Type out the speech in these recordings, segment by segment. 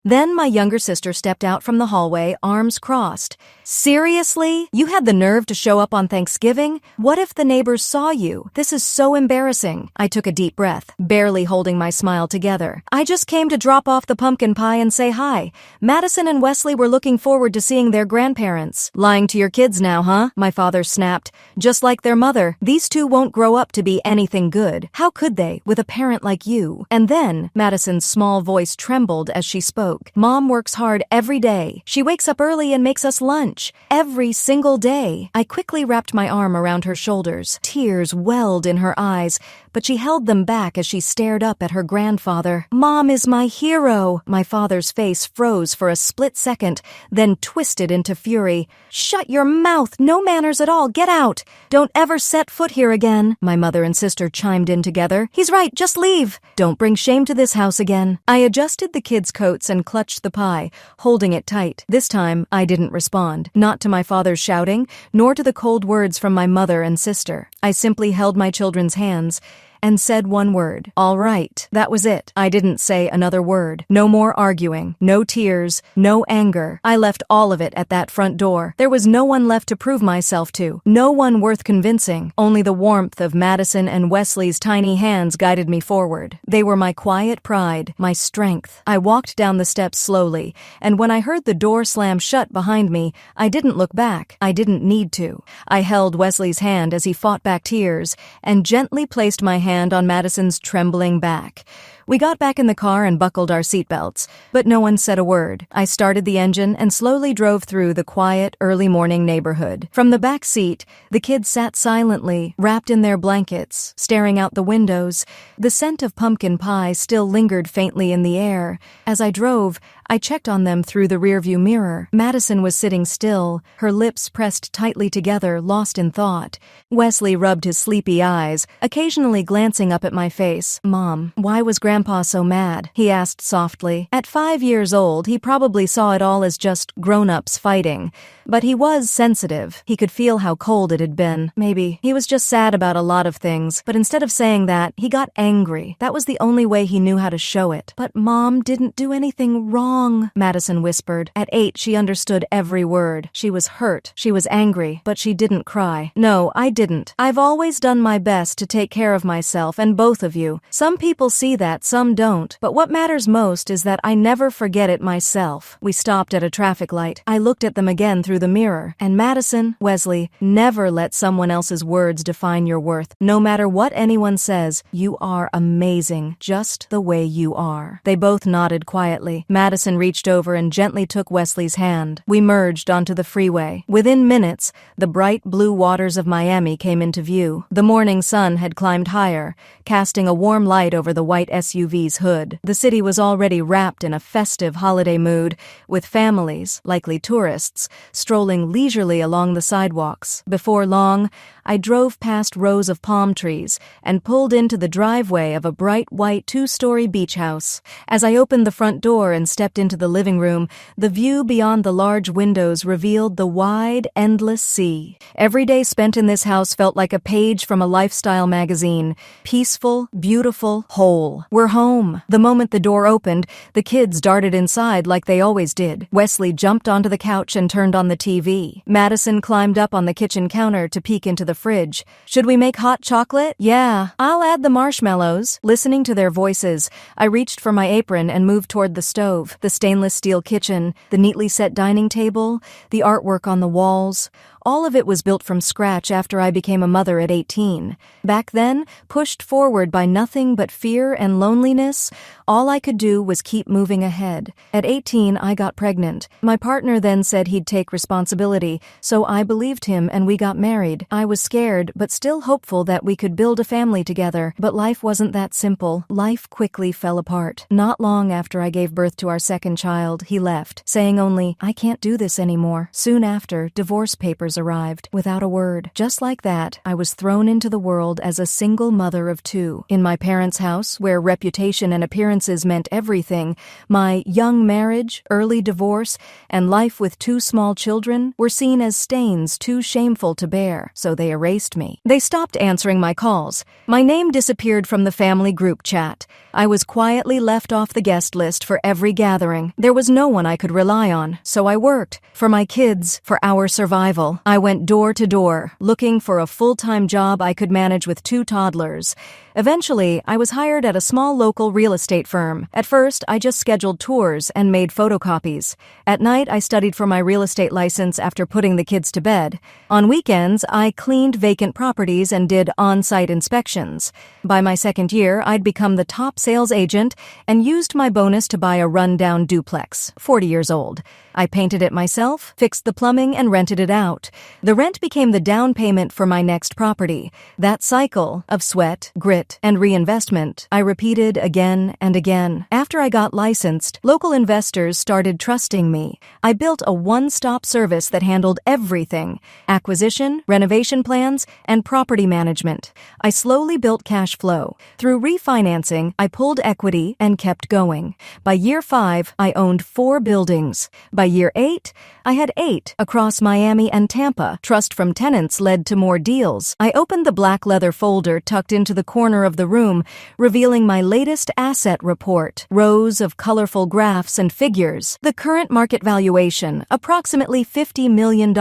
Then my younger sister stepped out from the hallway, arms crossed. Seriously? You had the nerve to show up on Thanksgiving? What if the neighbors saw you? This is so embarrassing. I took a deep breath, barely holding my smile together. I just came to drop off the pumpkin pie and say hi. Madison and Wesley were looking forward to seeing their grandparents. Lying to your kids now, huh? My father snapped. Just like their mother, these two won't grow up to be anything good. How could they, with a parent like you? And then, Madison's small voice trembled as she spoke. Mom works hard every day. She wakes up early and makes us lunch. Every single day. I quickly wrapped my arm around her shoulders. Tears welled in her eyes, but she held them back as she stared up at her grandfather. Mom is my hero. My father's face froze for a split second, then twisted into fury. Shut your mouth. No manners at all. Get out. Don't ever set foot here again. My mother and sister chimed in together. He's right. Just leave. Don't bring shame to this house again. I adjusted the kids' coats and clutched the pie, holding it tight. This time, I didn't respond. Not to my father's shouting, nor to the cold words from my mother and sister. I simply held my children's hands and said one word. All right. That was it. I didn't say another word. No more arguing. No tears. No anger. I left all of it at that front door. There was no one left to prove myself to. No one worth convincing. Only the warmth of Madison and Wesley's tiny hands guided me forward. They were my quiet pride, my strength. I walked down the steps slowly, and when I heard the door slam shut behind me, I didn't look back. I didn't need to. I held Wesley's hand as he fought back tears, and gently placed my hand on Madison's trembling back. We got back in the car and buckled our seatbelts, but no one said a word. I started the engine and slowly drove through the quiet, early morning neighborhood. From the back seat, the kids sat silently, wrapped in their blankets, staring out the windows. The scent of pumpkin pie still lingered faintly in the air. As I drove, I checked on them through the rearview mirror. Madison was sitting still, her lips pressed tightly together, lost in thought. Wesley rubbed his sleepy eyes, occasionally glancing up at my face. Mom, why was Grandpa so mad? He asked softly. At 5 years old, he probably saw it all as just grown-ups fighting. But he was sensitive. He could feel how cold it had been. Maybe he was just sad about a lot of things, but instead of saying that, he got angry. That was the only way he knew how to show it. But Mom didn't do anything wrong, Madison whispered. At 8, she understood every word. She was hurt. She was angry, but she didn't cry. No, I didn't. I've always done my best to take care of myself and both of you. Some people see that, some don't. But what matters most is that I never forget it myself. We stopped at a traffic light. I looked at them again through the mirror. And Madison, Wesley, never let someone else's words define your worth. No matter what anyone says, you are amazing, just the way you are. They both nodded quietly. Madison reached over and gently took Wesley's hand. We merged onto the freeway. Within minutes, the bright blue waters of Miami came into view. The morning sun had climbed higher, casting a warm light over the white SUV's hood. The city was already wrapped in a festive holiday mood, with families, likely tourists, strolling leisurely along the sidewalks. Before long, I drove past rows of palm trees and pulled into the driveway of a bright white 2-story beach house. As I opened the front door and stepped into the living room, the view beyond the large windows revealed the wide, endless sea. Every day spent in this house felt like a page from a lifestyle magazine. Peaceful, beautiful, whole. We're home. The moment the door opened, the kids darted inside like they always did. Wesley jumped onto the couch and turned on the TV. Madison climbed up on the kitchen counter to peek into the fridge. Should we make hot chocolate? Yeah, I'll add the marshmallows. Listening to their voices, I reached for my apron and moved toward the stove, the stainless steel kitchen, the neatly set dining table, the artwork on the walls. All of it was built from scratch after I became a mother at 18. Back then, pushed forward by nothing but fear and loneliness, all I could do was keep moving ahead. At 18, I got pregnant. My partner then said he'd take responsibility, so I believed him and we got married. I was scared, but still hopeful that we could build a family together. But life wasn't that simple. Life quickly fell apart. Not long after I gave birth to our second child, he left, saying only, "I can't do this anymore." Soon after, divorce papers stepmothers arrived, without a word. Just like that, I was thrown into the world as a single mother of two. In my parents' house, where reputation and appearances meant everything, my young marriage, early divorce, and life with two small children were seen as stains too shameful to bear, so they erased me. They stopped answering my calls. My name disappeared from the family group chat. I was quietly left off the guest list for every gathering. There was no one I could rely on, so I worked. For my kids, for our survival. I went door to door, looking for a full-time job I could manage with two toddlers. Eventually, I was hired at a small local real estate firm. At first, I just scheduled tours and made photocopies. At night, I studied for my real estate license after putting the kids to bed. On weekends, I cleaned vacant properties and did on-site inspections. By my second year, I'd become the top sales agent and used my bonus to buy a run-down duplex, 40 years old. I painted it myself, fixed the plumbing, and rented it out. The rent became the down payment for my next property. That cycle of sweat, grit, and reinvestment I repeated again and again. After I got licensed, local investors started trusting me. I built a one-stop service that handled everything: acquisition, renovation plans, and property management. I slowly built cash flow. Through refinancing, I pulled equity and kept going. By year 5, I owned 4 buildings. By year 8, I had 8 across Miami and Tampa. Trust from tenants led to more deals. I opened the black leather folder tucked into the corner of the room, revealing my latest asset report. Rows of colorful graphs and figures. The current market valuation, approximately $50 million.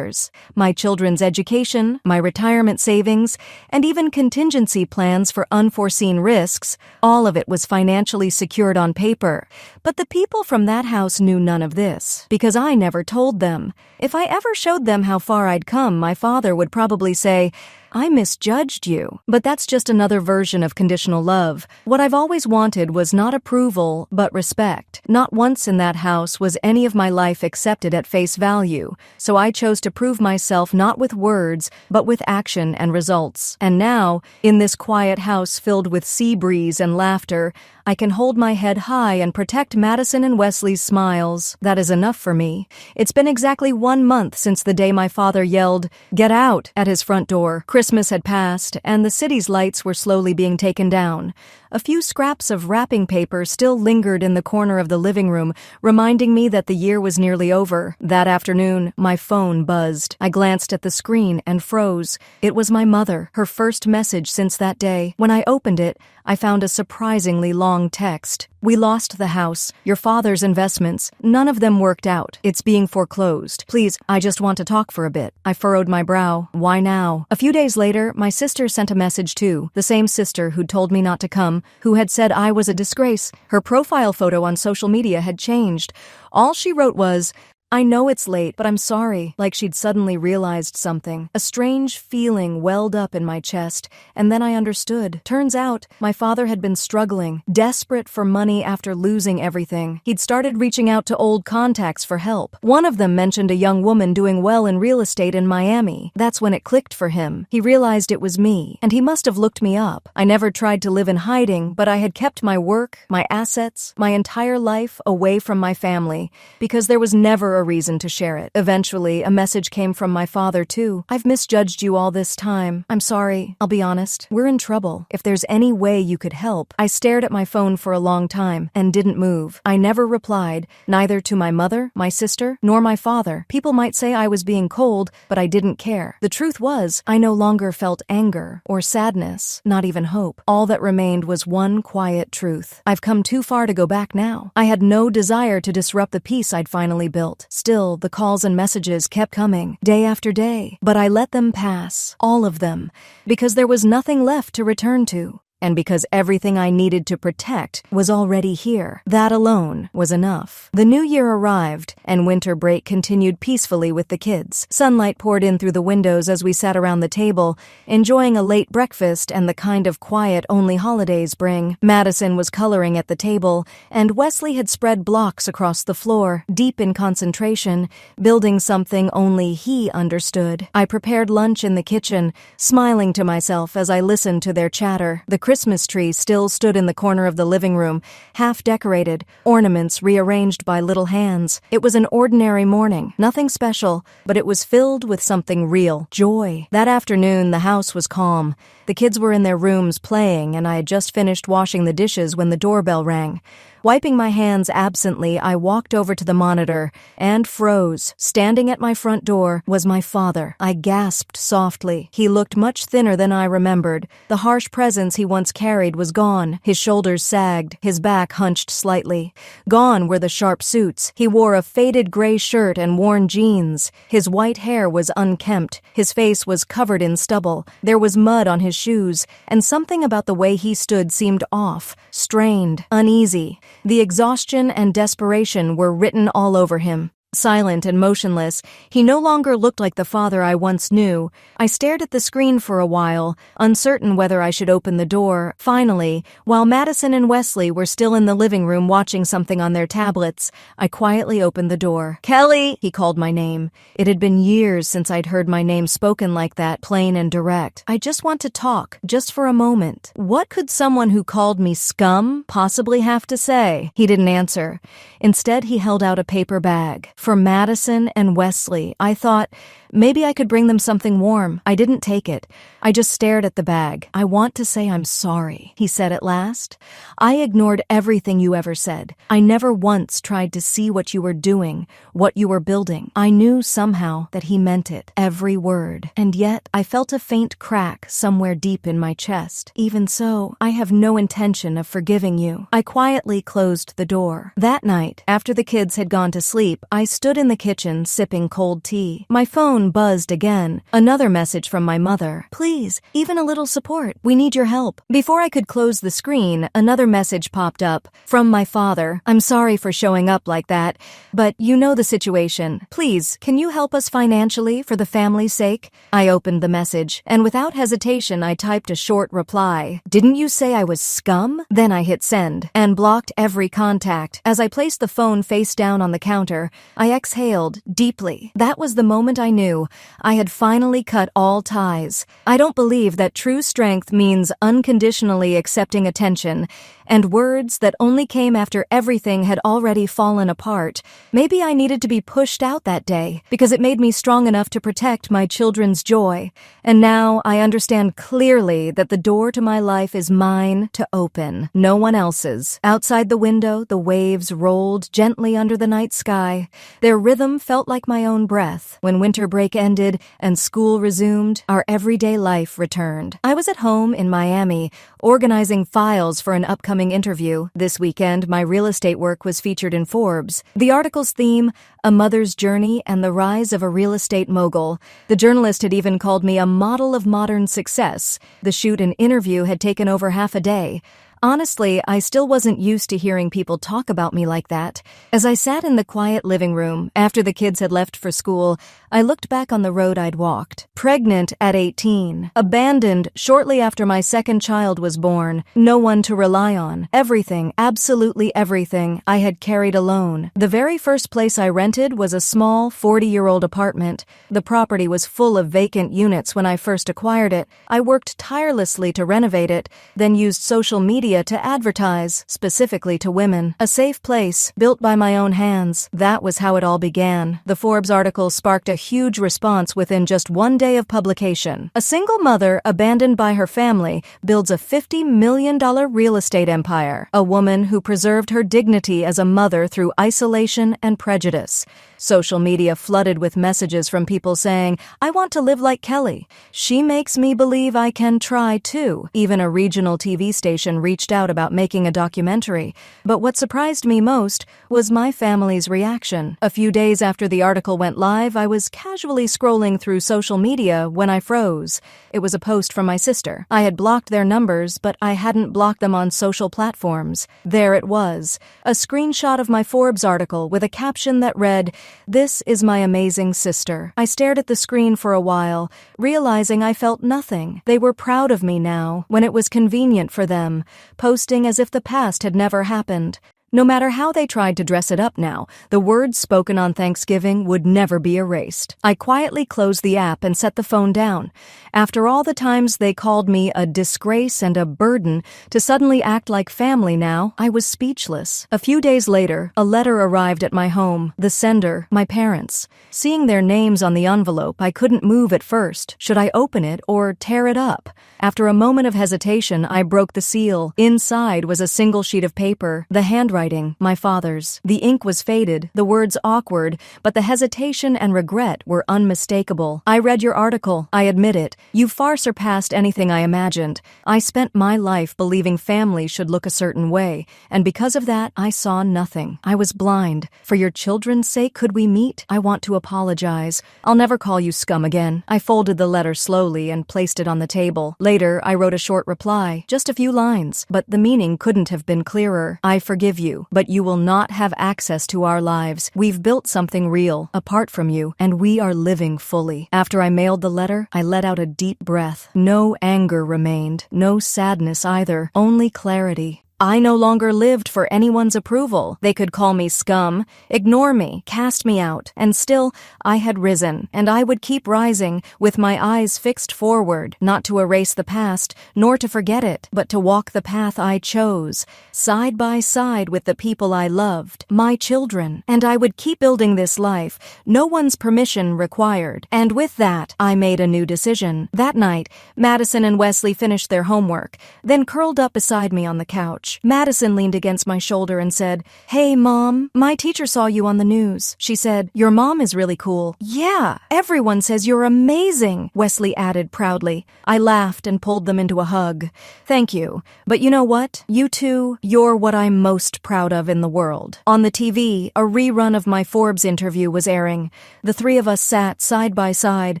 My children's education, my retirement savings, and even contingency plans for unforeseen risks. All of it was financially secured on paper. But the people from that house knew none of this, because I never told them. If I ever showed them how far I'd come, my father would probably say, "I misjudged you." But that's just another version of conditional love. What I've always wanted was not approval, but respect. Not once in that house was any of my life accepted at face value, so I chose to prove myself not with words, but with action and results. And now, in this quiet house filled with sea breeze and laughter, I can hold my head high and protect Madison and Wesley's smiles. That is enough for me. It's been exactly 1 month since the day my father yelled, "Get out!" at his front door. Christmas had passed, and the city's lights were slowly being taken down. A few scraps of wrapping paper still lingered in the corner of the living room, reminding me that the year was nearly over. That afternoon, my phone buzzed. I glanced at the screen and froze. It was my mother, her first message since that day. When I opened it, I found a surprisingly long text. "We lost the house. Your father's investments. None of them worked out. It's being foreclosed. Please, I just want to talk for a bit." I furrowed my brow. Why now? A few days later, my sister sent a message too. The same sister who'd told me not to come, who had said I was a disgrace. Her profile photo on social media had changed. All she wrote was, "I know it's late, but I'm sorry," like she'd suddenly realized something. A strange feeling welled up in my chest, and then I understood. Turns out, my father had been struggling, desperate for money after losing everything. He'd started reaching out to old contacts for help. One of them mentioned a young woman doing well in real estate in Miami. That's when it clicked for him. He realized it was me, and he must have looked me up. I never tried to live in hiding, but I had kept my work, my assets, my entire life away from my family, because there was never a reason to share it. Eventually, a message came from my father too. "I've misjudged you all this time. I'm sorry. I'll be honest. We're in trouble. If there's any way you could help." I stared at my phone for a long time and didn't move. I never replied, neither to my mother, my sister, nor my father. People might say I was being cold, but I didn't care. The truth was, I no longer felt anger or sadness, not even hope. All that remained was one quiet truth. I've come too far to go back now. I had no desire to disrupt the peace I'd finally built. Still, the calls and messages kept coming, day after day, but I let them pass, all of them, because there was nothing left to return to. And because everything I needed to protect was already here. That alone was enough. The new year arrived, and winter break continued peacefully with the kids. Sunlight poured in through the windows as we sat around the table, enjoying a late breakfast and the kind of quiet only holidays bring. Madison was coloring at the table, and Wesley had spread blocks across the floor, deep in concentration, building something only he understood. I prepared lunch in the kitchen, smiling to myself as I listened to their chatter. The Christmas tree still stood in the corner of the living room, half decorated, ornaments rearranged by little hands. It was an ordinary morning, nothing special, but it was filled with something real, joy. That afternoon, the house was calm. The kids were in their rooms playing, and I had just finished washing the dishes when the doorbell rang. Wiping my hands absently, I walked over to the monitor and froze. Standing at my front door was my father. I gasped softly. He looked much thinner than I remembered. The harsh presence he once carried was gone. His shoulders sagged, his back hunched slightly. Gone were the sharp suits. He wore a faded gray shirt and worn jeans. His white hair was unkempt. His face was covered in stubble. There was mud on his shoes, and something about the way he stood seemed off, strained, uneasy. The exhaustion and desperation were written all over him. Silent and motionless, he no longer looked like the father I once knew. I stared at the screen for a while, uncertain whether I should open the door. Finally, while Madison and Wesley were still in the living room watching something on their tablets, I quietly opened the door. "Kelly!" He called my name. It had been years since I'd heard my name spoken like that, plain and direct. "I just want to talk, just for a moment." What could someone who called me scum possibly have to say? He didn't answer. Instead, he held out a paper bag. For Madison and Wesley, I thought, maybe I could bring them something warm. I didn't take it. I just stared at the bag. "I want to say I'm sorry," he said at last. "I ignored everything you ever said. I never once tried to see what you were doing, what you were building." I knew somehow that he meant it, every word. And yet, I felt a faint crack somewhere deep in my chest. "Even so, I have no intention of forgiving you." I quietly closed the door. That night, after the kids had gone to sleep, I stood in the kitchen sipping cold tea. My phone buzzed again. Another message from my mother. "Please, even a little support. We need your help." Before I could close the screen, another message popped up. From my father. "I'm sorry for showing up like that, but you know the situation. Please, can you help us financially for the family's sake?" I opened the message, and without hesitation I typed a short reply. "Didn't you say I was scum?" Then I hit send, and blocked every contact. As I placed the phone face down on the counter, I exhaled deeply. That was the moment I knew I had finally cut all ties. I don't believe that true strength means unconditionally accepting attention and words that only came after everything had already fallen apart. Maybe I needed to be pushed out that day because it made me strong enough to protect my children's joy. And now I understand clearly that the door to my life is mine to open, no one else's. Outside the window, the waves rolled gently under the night sky. Their rhythm felt like my own breath. When winter break ended and school resumed, our everyday life returned. I was at home in Miami, organizing files for an upcoming interview. This weekend, my real estate work was featured in Forbes. The article's theme, A Mother's Journey and the Rise of a Real Estate Mogul. The journalist had even called me a model of modern success. The shoot and interview had taken over half a day. Honestly, I still wasn't used to hearing people talk about me like that. As I sat in the quiet living room, after the kids had left for school, I looked back on the road I'd walked. Pregnant at 18, abandoned shortly after my second child was born, no one to rely on. Everything, absolutely everything, I had carried alone. The very first place I rented was a small 40-year-old apartment. The property was full of vacant units when I first acquired it. I worked tirelessly to renovate it, then used social media to advertise, specifically to women. A safe place, built by my own hands. That was how it all began. The Forbes article sparked a huge response within just one day of publication. A single mother, abandoned by her family, builds a $50 million real estate empire. A woman who preserved her dignity as a mother through isolation and prejudice. Social media flooded with messages from people saying, "I want to live like Kelly. She makes me believe I can try too." Even a regional TV station reached out about making a documentary. But what surprised me most was my family's reaction. A few days after the article went live, I was casually scrolling through social media when I froze. It was a post from my sister. I had blocked their numbers, but I hadn't blocked them on social platforms. There it was, a screenshot of my Forbes article with a caption that read, "This is my amazing sister." I stared at the screen for a while, realizing I felt nothing. They were proud of me now, when it was convenient for them, posting as if the past had never happened. No matter how they tried to dress it up now, the words spoken on Thanksgiving would never be erased. I quietly closed the app and set the phone down. After all the times they called me a disgrace and a burden, to suddenly act like family now, I was speechless. A few days later, a letter arrived at my home. The sender, my parents. Seeing their names on the envelope, I couldn't move at first. Should I open it or tear it up? After a moment of hesitation, I broke the seal. Inside was a single sheet of paper, the handwriting, my father's. The ink was faded, the words awkward, but the hesitation and regret were unmistakable. I read your article, I admit it. You far surpassed anything I imagined. I spent my life believing family should look a certain way, and because of that, I saw nothing. I was blind. For your children's sake, could we meet? I want to apologize. I'll never call you scum again. I folded the letter slowly and placed it on the table. Later, I wrote a short reply, just a few lines, but the meaning couldn't have been clearer. I forgive you, but you will not have access to our lives. We've built something real, apart from you, and we are living fully. After I mailed the letter, I let out a deep breath. No anger remained, no sadness either, only clarity. I no longer lived for anyone's approval. They could call me scum, ignore me, cast me out, and still, I had risen, and I would keep rising, with my eyes fixed forward, not to erase the past, nor to forget it, but to walk the path I chose, side by side with the people I loved, my children, and I would keep building this life, no one's permission required. And with that, I made a new decision. That night, Madison and Wesley finished their homework, then curled up beside me on the couch. Madison leaned against my shoulder and said, "Hey, Mom, my teacher saw you on the news." She said, "Your mom is really cool." "Yeah, everyone says you're amazing," Wesley added proudly. I laughed and pulled them into a hug. "Thank you. But you know what? You two, you're what I'm most proud of in the world." On the TV, a rerun of my Forbes interview was airing. The three of us sat side by side,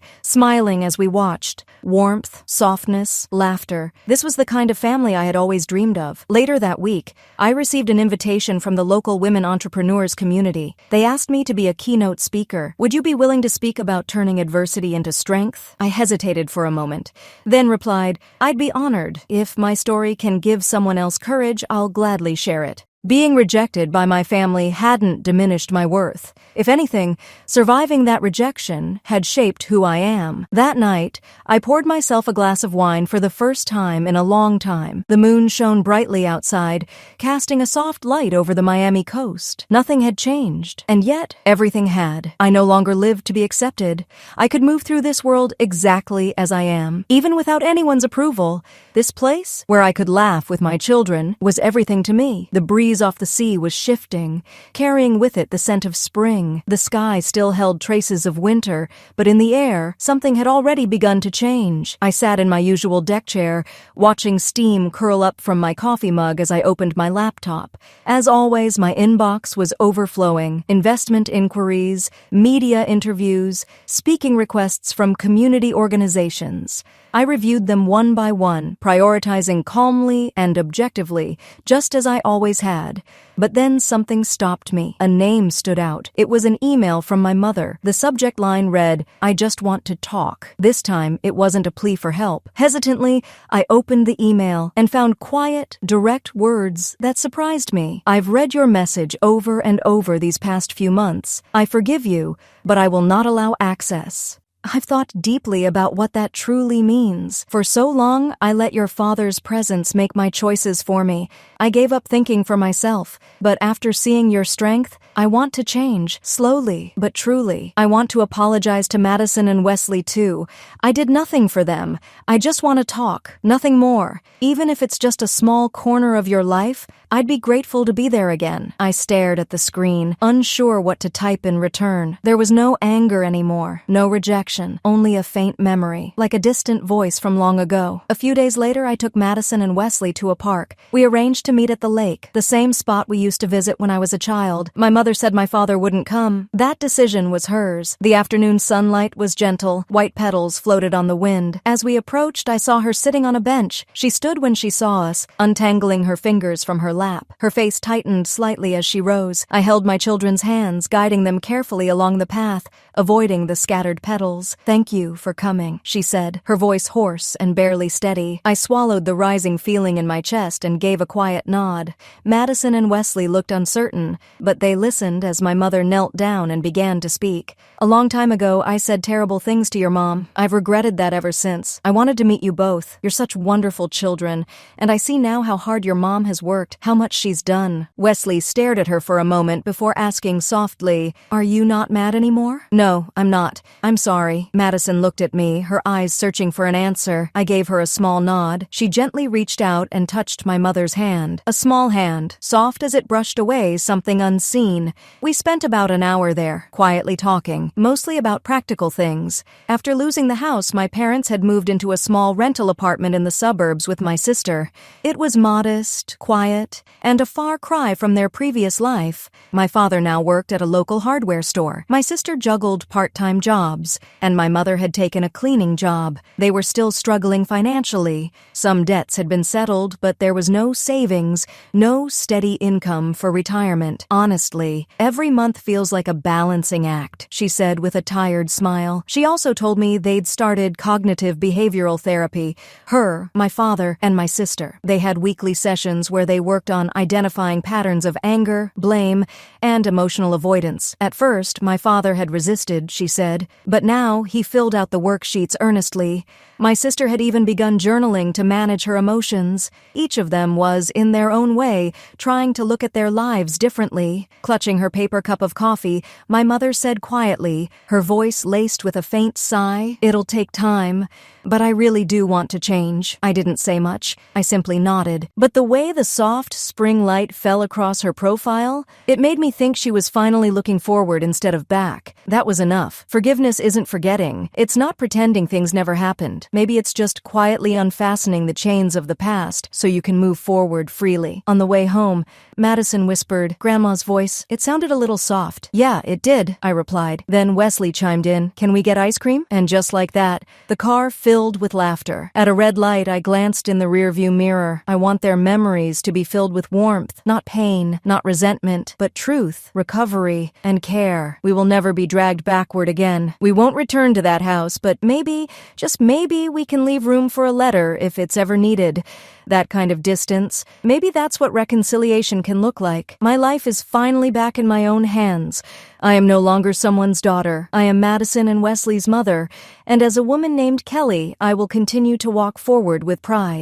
smiling as we watched. Warmth, softness, laughter. This was the kind of family I had always dreamed of. Later that week, I received an invitation from the local women entrepreneurs community. They asked me to be a keynote speaker. "Would you be willing to speak about turning adversity into strength?" I hesitated for a moment, then replied, "I'd be honored. If my story can give someone else courage, I'll gladly share it." Being rejected by my family hadn't diminished my worth. If anything, surviving that rejection had shaped who I am. That night, I poured myself a glass of wine for the first time in a long time. The moon shone brightly outside, casting a soft light over the Miami coast. Nothing had changed, and yet everything had. I no longer lived to be accepted. I could move through this world exactly as I am, even without anyone's approval. This place, where I could laugh with my children, was everything to me. The breeze off the sea was shifting, carrying with it the scent of spring. The sky still held traces of winter, but in the air, something had already begun to change. I sat in my usual deck chair, watching steam curl up from my coffee mug as I opened my laptop. As always, my inbox was overflowing. Investment inquiries, media interviews, speaking requests from community organizations. I reviewed them one by one, prioritizing calmly and objectively, just as I always had. But then something stopped me. A name stood out. It was an email from my mother. The subject line read, "I just want to talk." This time, it wasn't a plea for help. Hesitantly, I opened the email and found quiet, direct words that surprised me. "I've read your message over and over these past few months. I forgive you, but I will not allow access." I've thought deeply about what that truly means. For so long, I let your father's presence make my choices for me. I gave up thinking for myself. But after seeing your strength, I want to change, slowly but truly. I want to apologize to Madison and Wesley too. I did nothing for them. I just want to talk, nothing more. Even if it's just a small corner of your life, I'd be grateful to be there again. I stared at the screen, unsure what to type in return. There was no anger anymore, no rejection, only a faint memory, like a distant voice from long ago. A few days later, I took Madison and Wesley to a park. We arranged to meet at the lake, the same spot we used to visit when I was a child. My mother said my father wouldn't come. That decision was hers. The afternoon sunlight was gentle. White petals floated on the wind. As we approached, I saw her sitting on a bench. She stood when she saw us, untangling her fingers from her lap. Her face tightened slightly as she rose. I held my children's hands, guiding them carefully along the path, avoiding the scattered petals. smiles. "Thank you for coming," she said, her voice hoarse and barely steady. I swallowed the rising feeling in my chest and gave a quiet nod. Madison and Wesley looked uncertain, but they listened as my mother knelt down and began to speak. "A long time ago, I said terrible things to your mom. I've regretted that ever since. I wanted to meet you both. You're such wonderful children, and I see now how hard your mom has worked, how much she's done." Wesley stared at her for a moment before asking softly, "Are you not mad anymore?" "No, I'm not. I'm sorry." Madison looked at me, her eyes searching for an answer. I gave her a small nod. She gently reached out and touched my mother's hand. A small hand, soft as it brushed away something unseen. We spent about an hour there, quietly talking, mostly about practical things. After losing the house, my parents had moved into a small rental apartment in the suburbs with my sister. It was modest, quiet, and a far cry from their previous life. My father now worked at a local hardware store. My sister juggled part-time jobs, and my mother had taken a cleaning job. They were still struggling financially. Some debts had been settled, but there was no savings, no steady income for retirement. "Honestly, every month feels like a balancing act," she said with a tired smile. She also told me they'd started cognitive behavioral therapy. Her, my father, and my sister. They had weekly sessions where they worked on identifying patterns of anger, blame, and emotional avoidance. At first, my father had resisted, she said, but now he filled out the worksheets earnestly. My sister had even begun journaling to manage her emotions. Each of them was, in their own way, trying to look at their lives differently. Clutching her paper cup of coffee, my mother said quietly, her voice laced with a faint sigh, "It'll take time, but I really do want to change." I didn't say much. I simply nodded. But the way the soft spring light fell across her profile, it made me think she was finally looking forward instead of back. That was enough. Forgiveness isn't forgetting. It's not pretending things never happened. Maybe it's just quietly unfastening the chains of the past so you can move forward freely. On the way home, Madison whispered, Grandma's voice, it sounded a little soft. "Yeah, it did," I replied. Then Wesley chimed in, "Can we get ice cream?" And just like that, the car filled with laughter. At a red light, I glanced in the rearview mirror. I want their memories to be filled with warmth, not pain, not resentment, but truth, recovery, and care. We will never be dragged backward again. We won't return to that house, but maybe, just maybe, we can leave room for a letter if it's ever needed. That kind of distance. Maybe that's what reconciliation can look like. My life is finally back in my own hands. I am no longer someone's daughter. I am Madison and Wesley's mother, and as a woman named Kelly, I will continue to walk forward with pride.